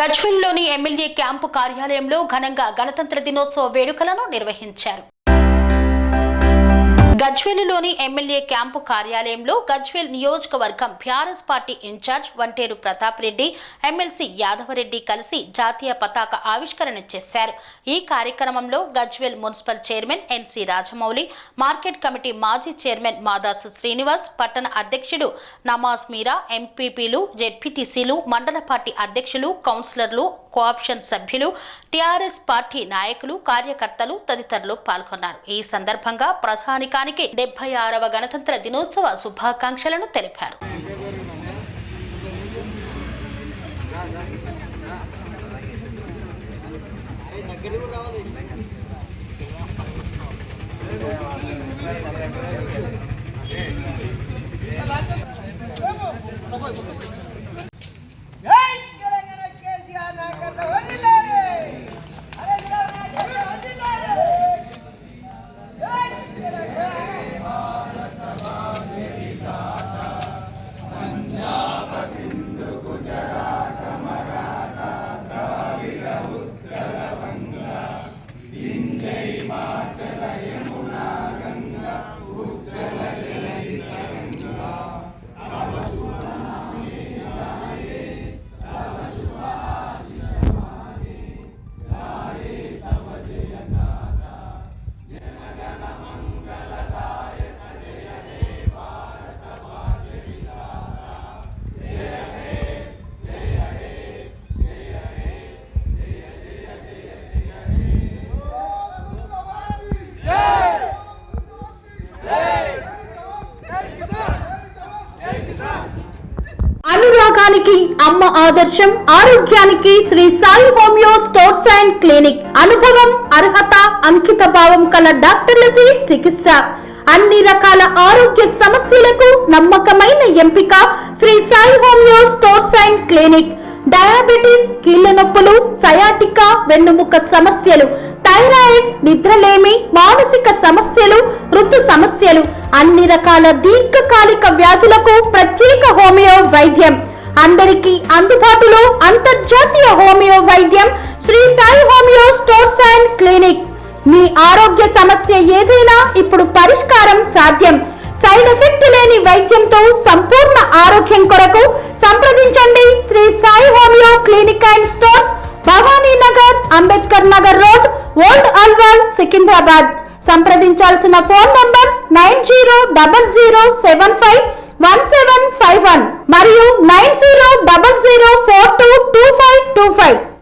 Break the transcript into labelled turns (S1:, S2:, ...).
S1: గజ్వేల్లోని MLA camp కార్యాలయంలో ఘనంగా గణతంత్ర దినోత్సవ వేడుకలను నిర్వహించారు. గజ్వేలులోని ఎమ్మెల్యే క్యాంపు కార్యాలయంలో గజ్వేల్ నియోజకవర్గం BRS party incharge Vanteru Pratap Reddy, MLC Yadavareddy కలిసి జాతీయ పతాక ఆవిష్కరణ చేశారు. ఈ కార్యక్రమంలో Gajwel municipal chairman NC Rajamouli, market committee మాజీ చైర్మన్ మాదాసు శ్రీనివాస్, పట్టణ అధ్యక్షుడు నమాజ్ మీరా, ఎంపీపీలు, జెడ్పీటీసీలు, మండల పార్టీ అధ్యక్షులు, కౌన్సిలర్లు, కోఆప్షన్ సభ్యులు, టీఆర్ఎస్ పార్టీ నాయకులు, కార్యకర్తలు తదితరులు పాల్గొన్నారు. ఈ సందర్భంగా ప్రజానికానికి 76వ గణతంత్ర దినోత్సవ శుభాకాంక్షలను తెలిపారు. అనురాగానికి అమ్మ ఆదర్శం, ఆరోగ్యానికి Shri Sai homeo stores and clinic. అనుభవం, అర్హత, అంకిత భావం కల డాక్టర్లచే చికిత్స. అన్ని రకాల ఆరోగ్య సమస్యలకు నమ్మకమైన ఎంపిక Shri Sai homeo stores and clinic. Diabetes, కీళ్ల నొప్పులు, సయాటికా, వెన్నుముక సమస్యలు, థైరాయిడ్, నిద్రలేమి, మానసిక సమస్యలు, ఋతు సమస్యలు, అన్ని రకాల దీర్ఘకాలిక వ్యాధులకు ప్రత్యేక హోమియో వైద్యం. అందరికీ అందుబాటులో అంతర్జాతీయ హోమియో వైద్యం Shri Sai homeo stores and clinic. మీ ఆరోగ్య సమస్య ఏదైనా ఇప్పుడు పరిష్కారం సాధ్యం. సైడ్ ఎఫెక్ట్ లేని వైద్యంతో సంపూర్ణ ఆరోగ్యం కొరకు సంప్రదించండి Shri Sai homeo clinic and stores, Bhavani Nagar, Ambedkar Nagar road, old Alwal, Secunderabad. సంప్రదించాల్సిన ఫోన్ నంబర్స్ 9000751751 మరియు 9000422525.